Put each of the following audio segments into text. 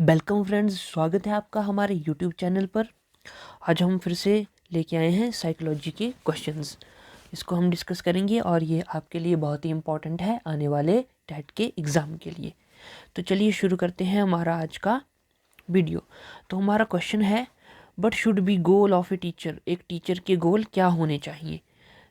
Welcome friends, स्वागत है आपका हमारे यूट्यूब चैनल पर। आज हम फिर से लेके आए हैं साइकोलॉजी के क्वेश्चंस। इसको हम डिस्कस करेंगे और ये आपके लिए बहुत ही इम्पोर्टेंट है आने वाले टेट के एग्ज़ाम के लिए। तो चलिए शुरू करते हैं हमारा आज का वीडियो। तो हमारा क्वेश्चन है, but should B goal of a teacher. एक टीचर के गोल क्या होने चाहिए?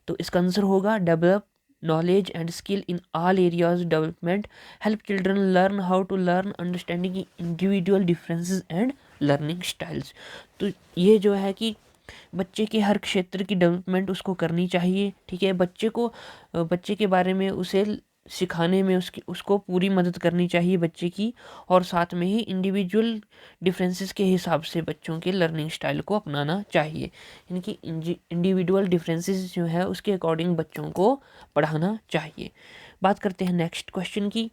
तो इसका आंसर होगा develop knowledge and skill in all areas development, help children learn how to learn, understanding individual differences and learning styles। तो ये जो है कि बच्चे के हर क्षेत्र की डेवलपमेंट उसको करनी चाहिए। ठीक है, बच्चे के बारे में उसे सिखाने में उसको पूरी मदद करनी चाहिए बच्चे की, और साथ में ही इंडिविजुअल डिफरेंसेस के हिसाब से बच्चों के लर्निंग स्टाइल को अपनाना चाहिए। इनकी इंडिविजुअल डिफरेंसेस जो है उसके अकॉर्डिंग बच्चों को पढ़ाना चाहिए। बात करते हैं नेक्स्ट क्वेश्चन की।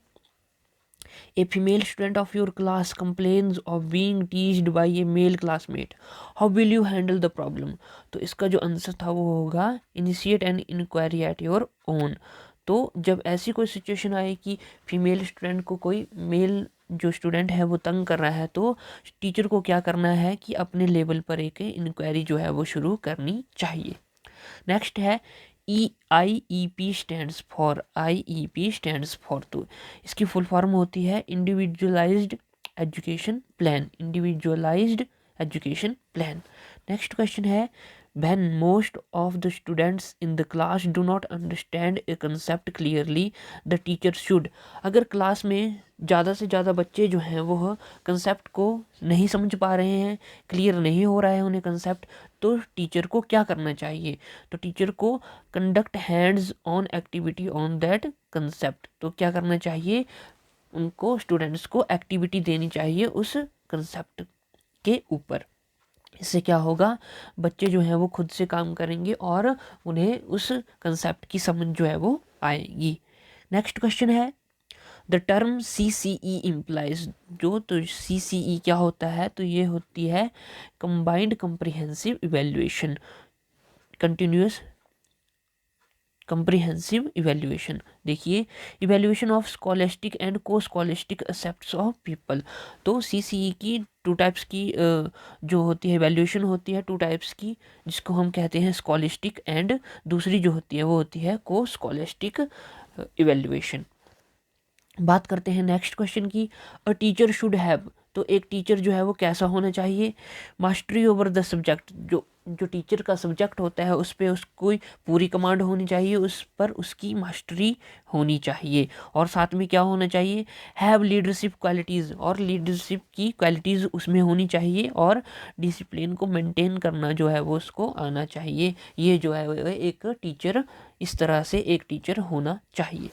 A female student of your class complains of being teased by a male classmate, how will you handle the problem. तो इसका जो आंसर था वो होगा initiate an inquiry at your own. तो जब ऐसी कोई सिचुएशन आए कि फीमेल स्टूडेंट को कोई मेल जो स्टूडेंट है वो तंग कर रहा है, तो टीचर को क्या करना है कि अपने लेवल पर एक इंक्वायरी जो है वो शुरू करनी चाहिए। नेक्स्ट है IEP स्टैंड्स फॉर। तो इसकी फुल फॉर्म होती है individualised education plan. Next question है, when most of the students in the class do not understand a concept clearly, the teacher should। अगर क्लास में ज़्यादा से ज़्यादा बच्चे जो हैं वो कंसेप्ट को नहीं समझ पा रहे हैं, क्लियर नहीं हो रहा है उन्हें कंसेप्ट, तो टीचर को क्या करना चाहिए? तो टीचर को conduct hands on activity on that concept. तो क्या करना चाहिए? उनको स्टूडेंट्स को एक्टिविटी देनी चाहिए उस कंसेप्ट के ऊपर। इससे क्या होगा, बच्चे जो हैं वो खुद से काम करेंगे और उन्हें उस कंसेप्ट की समझ जो है वो आएगी। नेक्स्ट क्वेश्चन है, द टर्म CCE इम्प्लाइज। तो CCE क्या होता है? तो ये होती है combined comprehensive evaluation, comprehensive evaluation. देखिए, इवेल्युएशन ऑफ स्कॉलेस्टिक एंड को स्कॉलेस्टिक एस्पेक्ट्स ऑफ पीपल। तो CCE की टू टाइप्स की जो होती है इवेल्युएशन होती है, टू टाइप्स की, जिसको हम कहते हैं स्कॉलेस्टिक, एंड दूसरी जो होती है वो होती है को स्कॉलेस्टिक इवेल्युएशन। बात करते हैं नेक्स्ट क्वेश्चन की, अ टीचर शुड हैव। तो एक टीचर जो है वो कैसा होना चाहिए? Mastery over the subject. जो टीचर का सब्जेक्ट होता है उस पर उसको पूरी कमांड होनी चाहिए, उस पर उसकी मास्टरी होनी चाहिए, और साथ में क्या होना चाहिए? हैव लीडरशिप क्वालिटीज़, और लीडरशिप की क्वालिटीज़ उसमें होनी चाहिए, और डिसिप्लिन को मेंटेन करना जो है वो उसको आना चाहिए। ये जो है एक टीचर, इस तरह से एक टीचर होना चाहिए।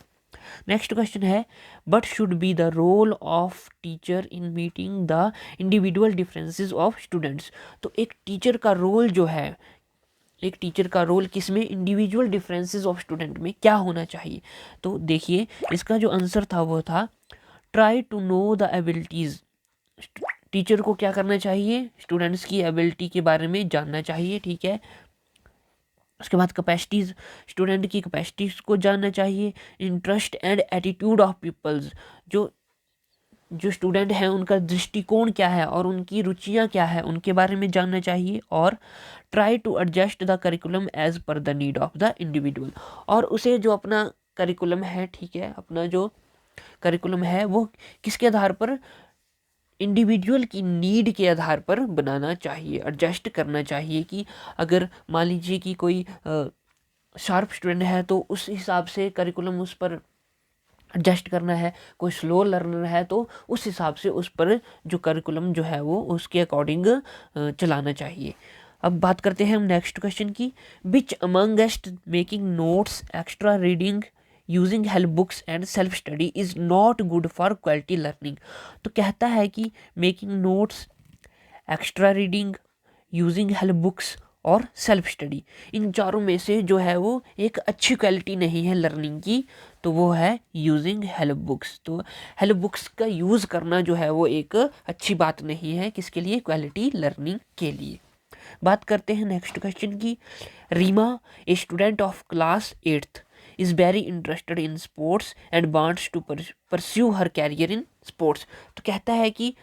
नेक्स्ट क्वेश्चन है, but should be the role of teacher in meeting the individual differences of students. तो एक टीचर का रोल जो है, एक टीचर का रोल किसमें? इंडिविजुअल डिफरेंसेस ऑफ स्टूडेंट में क्या होना चाहिए? तो देखिए, इसका जो आंसर था वो था try to know the abilities. Teacher को क्या करना चाहिए? स्टूडेंट्स की एबिलिटी के बारे में जानना चाहिए। ठीक है, उसके बाद कैपेसिटीज़, स्टूडेंट की कैपेसिटीज़ को जानना चाहिए। Interest and attitude of peoples, जो जो स्टूडेंट हैं उनका दृष्टिकोण क्या है और उनकी रुचियां क्या है, उनके बारे में जानना चाहिए। और try to adjust the curriculum as per the need of the individual, और उसे जो अपना करिकुलम है, ठीक है, अपना जो करिकुलम है वो किसके आधार पर? इंडिविजुअल की नीड के आधार पर बनाना चाहिए, एडजस्ट करना चाहिए। कि अगर मान लीजिए कि कोई शार्प स्टूडेंट है तो उस हिसाब से करिकुलम उस पर एडजस्ट करना है, कोई स्लो लर्नर है तो उस हिसाब से उस पर जो करिकुलम जो है वो उसके अकॉर्डिंग चलाना चाहिए। अब बात करते हैं हम नेक्स्ट क्वेश्चन की, which amongst making notes, extra reading, using help books and self study is not good for quality learning. तो कहता है कि making notes, extra reading, using help books और सेल्फ स्टडी, इन चारों में से जो है वो एक अच्छी क्वालिटी नहीं है लर्निंग की, तो वो है यूजिंग हेल्प बुक्स। तो हेल्प बुक्स का यूज़ करना जो है वो एक अच्छी बात नहीं है, किसके लिए? क्वालिटी लर्निंग के लिए। बात करते हैं नेक्स्ट क्वेश्चन की, Reema a student of class 8th is very interested in sports and wants to pursue her career in sports. तो कहता है कि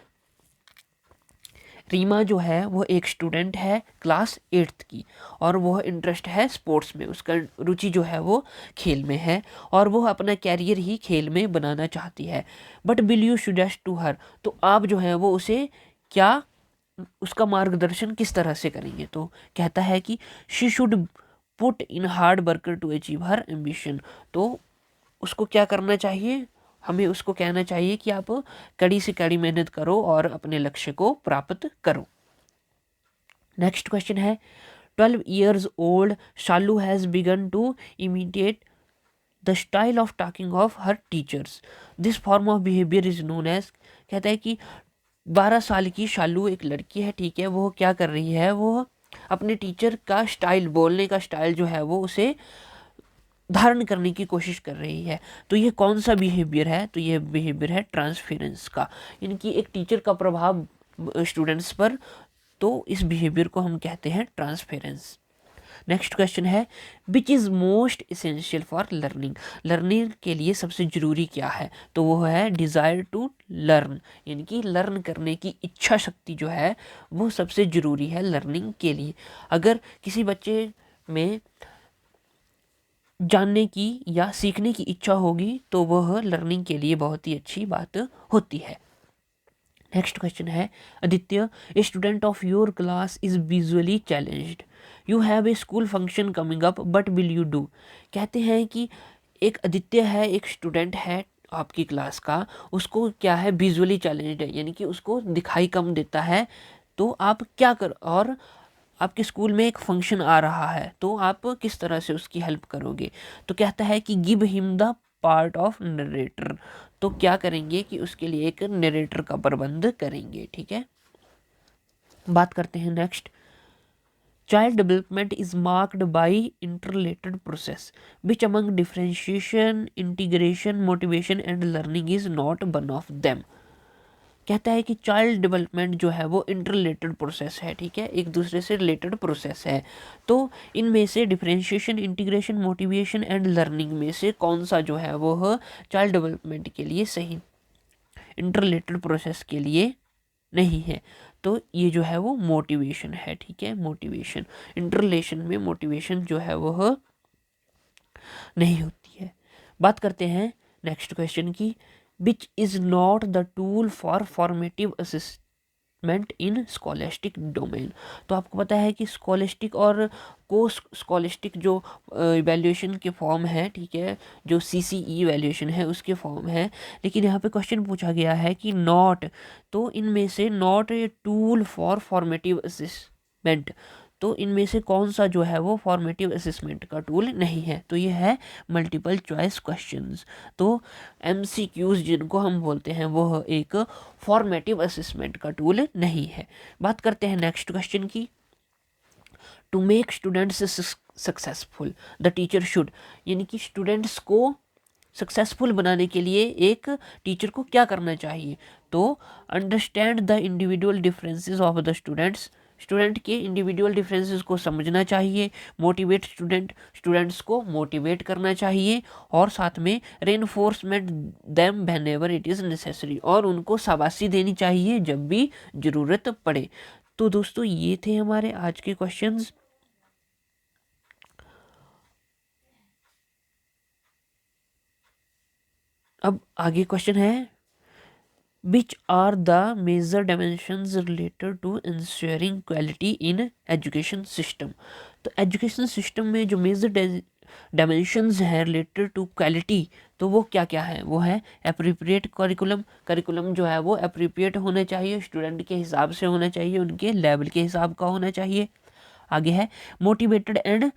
रीमा जो है वो एक स्टूडेंट है क्लास 8th की, और वह इंटरेस्ट है स्पोर्ट्स में, उसका रुचि जो है वो खेल में है, और वो अपना कैरियर ही खेल में बनाना चाहती है। But will you suggest to her, तो आप जो है वो उसे क्या, उसका मार्गदर्शन किस तरह से करेंगे? तो कहता है कि she should put in hard work to achieve her ambition. तो उसको क्या करना चाहिए? हमें उसको कहना चाहिए कि आप कड़ी से कड़ी मेहनत करो और अपने लक्ष्य को प्राप्त करो। नेक्स्ट क्वेश्चन है 12 years old Shalu has begun to imitate the style of talking of her teachers, this form of behaviour is known as. कहता है कि 12 साल की शालू एक लड़की है, ठीक है, वो क्या कर रही है, वो अपने टीचर का स्टाइल, बोलने का स्टाइल जो है वो उसे धारण करने की कोशिश कर रही है। तो ये कौन सा बिहेवियर है? तो ये बिहेवियर है ट्रांसफेरेंस का, यानी कि एक टीचर का प्रभाव स्टूडेंट्स पर, तो इस बिहेवियर को हम कहते हैं ट्रांसफेरेंस। नेक्स्ट क्वेश्चन है which is most essential for learning, learning के लिए सबसे ज़रूरी क्या है? तो वो है डिज़ायर टू लर्न, यानी कि लर्न करने की इच्छा शक्ति जो है वो सबसे ज़रूरी है लर्निंग के लिए। अगर किसी बच्चे में जानने की या सीखने की इच्छा होगी तो वह लर्निंग के लिए बहुत ही अच्छी बात होती है। नेक्स्ट क्वेश्चन है आदित्य, ए student of your class is visually challenged, you have a school function coming up, but will you do. कहते हैं कि एक आदित्य है, एक स्टूडेंट है आपकी क्लास का, उसको क्या है, विजुअली चैलेंज्ड है, यानी कि उसको दिखाई कम देता है। तो आप क्या कर, और आपके स्कूल में एक फंक्शन आ रहा है, तो आप किस तरह से उसकी हेल्प करोगे? तो कहता है कि give him the part of narrator. तो क्या करेंगे कि उसके लिए एक नरेटर का प्रबंध करेंगे, ठीक है। बात करते हैं next, child development is marked by interrelated process which among differentiation, integration, motivation and learning is not one of them. कहता है कि चाइल्ड डेवलपमेंट जो है वो इंटरलेटेड प्रोसेस है, ठीक है, एक दूसरे से रिलेटेड प्रोसेस है। तो इनमें से differentiation, integration, motivation and learning में से कौन सा जो है वो चाइल्ड डेवलपमेंट के लिए सही, इंटरलेटेड प्रोसेस के लिए नहीं है? तो ये जो है वो मोटिवेशन है, ठीक है, मोटिवेशन। इंटरलेशन में मोटिवेशन जो है वह नहीं होती है। बात करते हैं नेक्स्ट क्वेश्चन की, which is not the tool for formative assessment in scholastic domain. तो आपको पता है कि स्कॉलेस्टिक और को स्कॉलेस्टिक जो इवैल्यूएशन के फॉर्म है, ठीक है, जो CCE इवैल्यूएशन है उसके फॉर्म है, लेकिन यहाँ पे क्वेश्चन पूछा गया है कि नॉट, तो इनमें से not a tool for formative assessment, तो इनमें से कौन सा जो है वो फॉर्मेटिव असेसमेंट का टूल नहीं है? तो ये है मल्टीपल चॉइस क्वेश्चंस। तो MCQs जिनको हम बोलते हैं वो एक फॉर्मेटिव असेसमेंट का टूल नहीं है। बात करते हैं नेक्स्ट क्वेश्चन की, to make students successful the teacher should, यानी कि स्टूडेंट्स को सक्सेसफुल बनाने के लिए एक टीचर को क्या करना चाहिए? तो understand the individual differences of the students, student के इंडिविजुअल डिफरेंसेस को समझना चाहिए, मोटिवेट स्टूडेंट्स को मोटिवेट करना चाहिए, और साथ में reinforcement them whenever it is necessary, और उनको शाबाशी देनी चाहिए जब भी ज़रूरत पड़े। तो दोस्तों ये थे हमारे आज के क्वेश्चंस। अब आगे क्वेश्चन है, which are the major dimensions related to insuring quality in education system. तो एजुकेशन सिस्टम में जो मेजर डायमेंशंस हैं रिलेटेड टू क्वालिटी, तो वो क्या क्या है? वो है एप्रोप्रिएट करिकुलम, करिकुलम जो है वो एप्रोप्रिएट होना चाहिए, स्टूडेंट के हिसाब से होना चाहिए, उनके लेवल के हिसाब का होना चाहिए। आगे है motivated and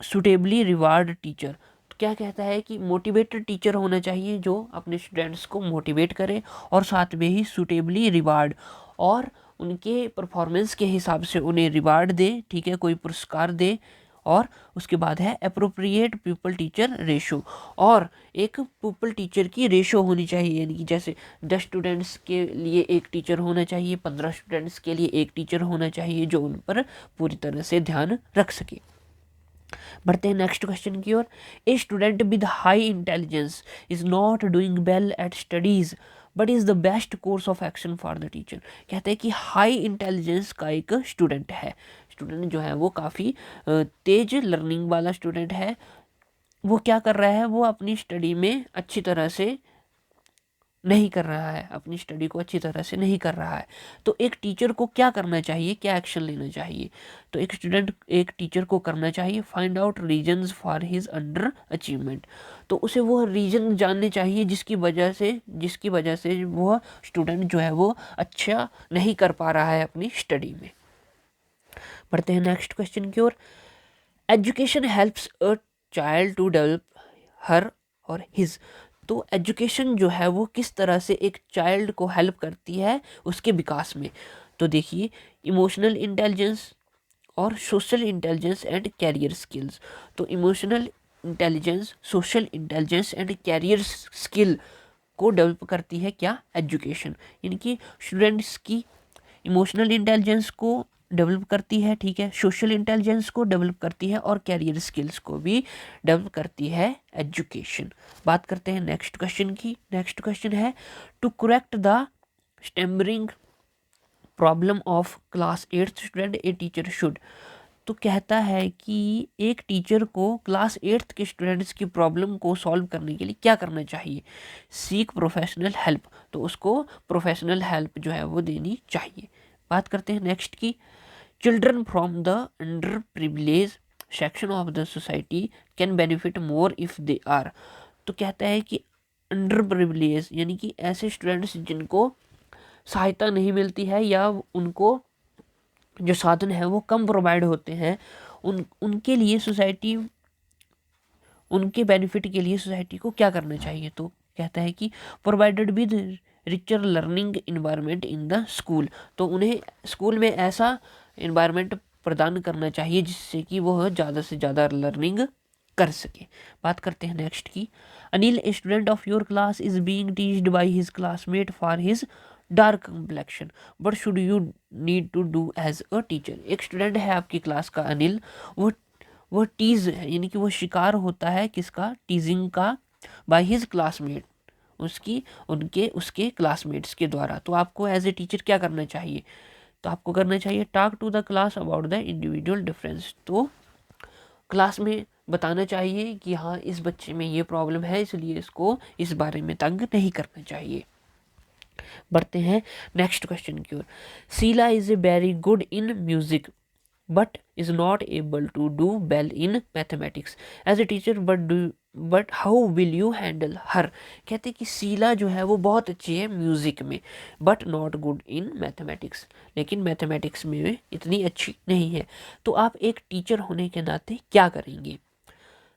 suitably reward teacher. तो क्या कहता है कि मोटिवेटेड टीचर होना चाहिए जो अपने स्टूडेंट्स को मोटिवेट करे और साथ में ही सुटेबली रिवार्ड, और उनके परफॉर्मेंस के हिसाब से उन्हें रिवार्ड दे, ठीक है, कोई पुरस्कार दे। और उसके बाद है अप्रोप्रिएट पीपल टीचर रेशो, और एक पीपल टीचर की रेशो होनी चाहिए, यानी कि जैसे 10 स्टूडेंट्स के लिए एक टीचर होना चाहिए, 15 स्टूडेंट्स के लिए एक टीचर होना चाहिए जो उन पर पूरी तरह से ध्यान रख सके। बढ़ते हैं नेक्स्ट क्वेश्चन की ओर, a student with high intelligence is not doing well at studies but is the best course of action for the teacher. कहते हैं कि हाई इंटेलिजेंस का एक स्टूडेंट है, स्टूडेंट जो है वो काफ़ी तेज लर्निंग वाला स्टूडेंट है, वो क्या कर रहा है, वो अपनी स्टडी में अच्छी तरह से नहीं कर रहा है, अपनी स्टडी को अच्छी तरह से नहीं कर रहा है। तो एक टीचर को क्या करना चाहिए, क्या एक्शन लेना चाहिए? तो एक टीचर को करना चाहिए find out reasons for his under achievement. तो उसे वो रीजन जानने चाहिए जिसकी वजह से वो स्टूडेंट जो है वो अच्छा नहीं कर पा रहा है अपनी स्टडी में। पढ़ते हैं नेक्स्ट क्वेश्चन की ओर। Education helps a child to develop her or his. तो एजुकेशन जो है वो किस तरह से एक चाइल्ड को हेल्प करती है उसके विकास में? तो देखिए, इमोशनल इंटेलिजेंस और social intelligence and career skills. तो emotional intelligence, social intelligence and career skill को डेवलप करती है क्या? एजुकेशन। यानी कि स्टूडेंट्स की इमोशनल इंटेलिजेंस को डेवलप करती है, ठीक है, सोशल इंटेलिजेंस को डेवलप करती है और कैरियर स्किल्स को भी डेवलप करती है एजुकेशन। बात करते हैं नेक्स्ट क्वेश्चन की। नेक्स्ट क्वेश्चन है to correct the stammering problem of class 8th student a teacher should. तो कहता है कि एक टीचर को क्लास 8th के स्टूडेंट्स की प्रॉब्लम को सॉल्व करने के लिए क्या करना चाहिए? Seek professional help. तो उसको प्रोफेशनल हेल्प जो है वो देनी चाहिए। बात करते हैं नेक्स्ट की। Children from the under privilege section of the society can benefit more if they are. तो कहता है कि अंडर प्रिविलेज यानी कि ऐसे स्टूडेंट्स जिनको सहायता नहीं मिलती है या उनको जो साधन है वो कम प्रोवाइड होते हैं, उनके लिए सोसाइटी, उनके बेनिफिट के लिए सोसाइटी को क्या करना चाहिए? तो कहता है कि provided with richer learning environment in the school. तो उन्हें स्कूल में ऐसा इन्वायरमेंट प्रदान करना चाहिए जिससे कि वह ज़्यादा से ज़्यादा लर्निंग कर सके। बात करते हैं नेक्स्ट की। Anil, a student of your class is being teached by his classmate for his dark complexion but should you need to do as a teacher. एक स्टूडेंट है आपकी क्लास का अनिल, वो टीज है यानी कि वो शिकार होता है किसका? टीजिंग का, बाय हिज क्लासमेट, उसके क्लासमेट्स के द्वारा। तो आपको एज ए टीचर क्या करना चाहिए? तो आपको करना चाहिए talk to the class about the individual difference. तो क्लास में बताना चाहिए कि हाँ इस बच्चे में ये प्रॉब्लम है, इसलिए इसको इस बारे में तंग नहीं करना चाहिए। बढ़ते हैं नेक्स्ट क्वेश्चन की ओर। Sheela is a very good in music but is not able to do well in mathematics as a teacher but how will you handle her. कहते हैं कि शीला जो है वो बहुत अच्छी है म्यूजिक में but not good in mathematics, लेकिन मैथमेटिक्स में इतनी अच्छी नहीं है। तो आप एक टीचर होने के नाते क्या करेंगे?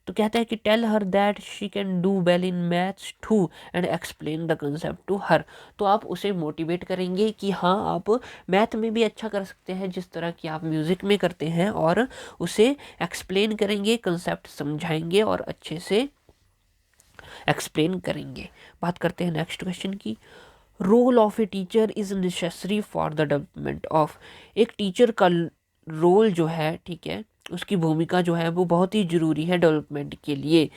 तो कहता है कि tell her that she can do well in maths too and explain the concept to her. तो आप उसे मोटिवेट करेंगे कि हाँ आप मैथ में भी अच्छा कर सकते हैं जिस तरह कि आप म्यूज़िक में करते हैं, और उसे एक्सप्लेन करेंगे, कंसेप्ट समझाएंगे और अच्छे से एक्सप्लेन करेंगे। बात करते हैं नेक्स्ट क्वेश्चन की। Role of a teacher is necessary for the development of. एक टीचर का रोल जो है, ठीक है, उसकी भूमिका जो है वो बहुत ही ज़रूरी है डेवलपमेंट के लिए।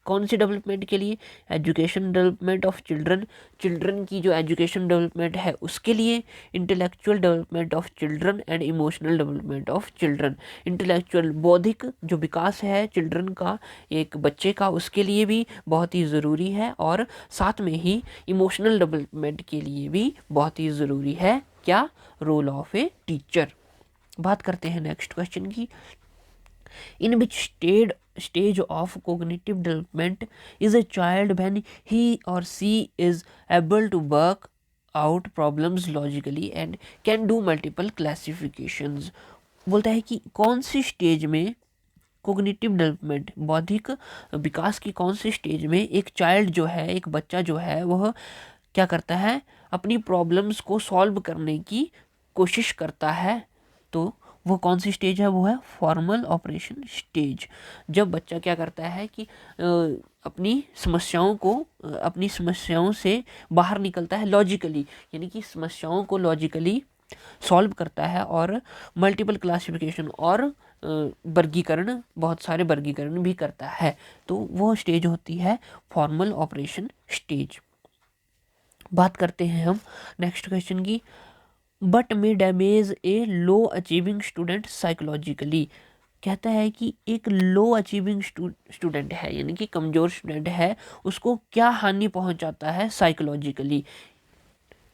कौन सी डेवलपमेंट के लिए? Education development of children, children की जो एजुकेशन डेवलपमेंट है उसके लिए, intellectual development of children and emotional development of children. Intellectual बौद्धिक जो विकास है चिल्ड्रन का, एक बच्चे का, उसके लिए भी बहुत ही ज़रूरी है, और साथ में ही इमोशनल डेवलपमेंट के लिए भी बहुत ही ज़रूरी है क्या? Role of a teacher. बात करते हैं नेक्स्ट क्वेश्चन की। इन विच stage of cognitive development is a child when he or she is able to work out problems logically and can do multiple classifications। बोलता है कि कौन सी स्टेज में कोग्निटिव डेवलपमेंट, बौद्धिक विकास की कौन सी स्टेज में एक चाइल्ड जो है, एक बच्चा जो है, वह क्या करता है? अपनी प्रॉब्लम्स को सॉल्व करने की कोशिश करता है। तो वो कौन सी स्टेज है? वो है फॉर्मल ऑपरेशन स्टेज। जब बच्चा क्या करता है कि अपनी समस्याओं से बाहर निकलता है लॉजिकली, यानी कि समस्याओं को लॉजिकली सॉल्व करता है और मल्टीपल क्लासिफिकेशन और वर्गीकरण, बहुत सारे वर्गीकरण भी करता है। तो वो स्टेज होती है फॉर्मल ऑपरेशन स्टेज। बात करते हैं हम नेक्स्ट क्वेश्चन की। But may damage A low achieving student psychologically. कहता है कि एक लो अचीविंग स्टूडेंट है, यानी कि कमज़ोर स्टूडेंट है, उसको क्या हानि पहुंचाता है साइकोलॉजिकली।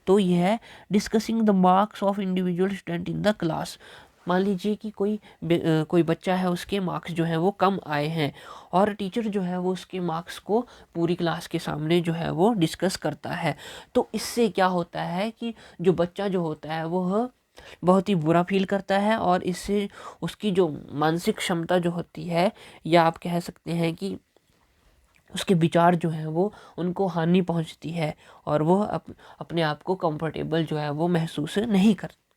तो यह है discussing the marks of individual student in the class. मान लीजिए कि कोई बच्चा है, उसके मार्क्स जो है वो कम आए हैं और टीचर जो है वो उसके मार्क्स को पूरी क्लास के सामने जो है वो डिस्कस करता है। तो इससे क्या होता है कि जो बच्चा जो होता है वो बहुत ही बुरा फील करता है और इससे उसकी जो मानसिक क्षमता जो होती है, या आप कह सकते हैं कि उसके विचार जो हैं वो उनको हानि पहुंचती है और वो अपने आप को कंफर्टेबल जो है वो महसूस नहीं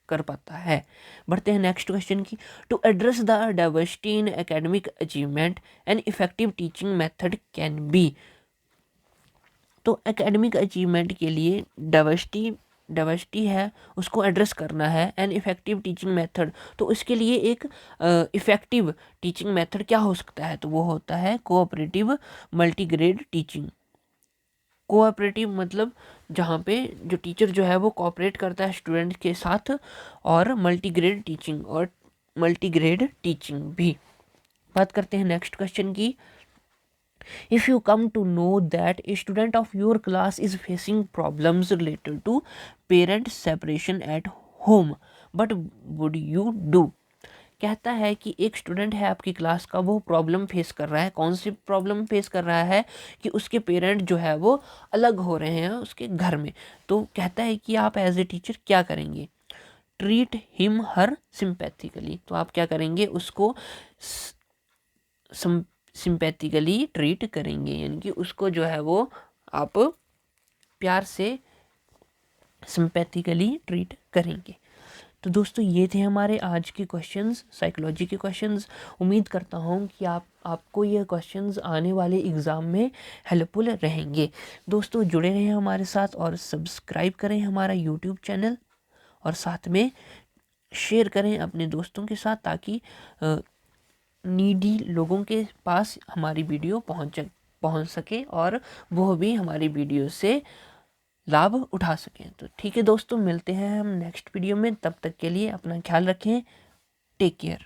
कर पाता है। बढ़ते हैं नेक्स्ट क्वेश्चन की। To address the diversity in academic achievement an effective teaching method can be. तो एकेडमिक अचीवमेंट के लिए डाइवर्सिटी है, उसको एड्रेस करना है। एन इफेक्टिव टीचिंग मेथड, तो इसके लिए एक इफेक्टिव टीचिंग मेथड क्या हो सकता है, तो वो होता है कोऑपरेटिव मल्टीग्रेड टीचिंग। कोऑपरेटिव मतलब जहाँ पे जो टीचर जो है वो कोऑपरेट करता है स्टूडेंट के साथ, और मल्टीग्रेड टीचिंग भी। बात करते हैं नेक्स्ट क्वेश्चन की। If you come to know that a student of your class is facing problems related to parent separation at home, what would you do? कहता है कि एक स्टूडेंट है आपकी क्लास का, वो प्रॉब्लम फेस कर रहा है। कौन सी प्रॉब्लम फेस कर रहा है कि उसके पेरेंट जो है वो अलग हो रहे हैं उसके घर में। तो कहता है कि आप एज ए टीचर क्या करेंगे। ट्रीट हिम हर सिंपैथिकली, तो आप क्या करेंगे, उसको सिंपैथिकली ट्रीट करेंगे, यानी कि उसको जो है वो आप प्यार से सिंपैथिकली ट्रीट करेंगे। तो दोस्तों ये थे हमारे आज के क्वेश्चंस, साइकोलॉजी के क्वेश्चंस। उम्मीद करता हूँ कि आपको ये क्वेश्चंस आने वाले एग्ज़ाम में हेल्पफुल रहेंगे। दोस्तों जुड़े रहें हमारे साथ और सब्सक्राइब करें हमारा यूट्यूब चैनल, और साथ में शेयर करें अपने दोस्तों के साथ, ताकि नीडी लोगों के पास हमारी वीडियो पहुंच सके और वो भी हमारी वीडियो से लाभ उठा सकें। तो ठीक है दोस्तों, मिलते हैं हम नेक्स्ट वीडियो में। तब तक के लिए अपना ख्याल रखें। Take care.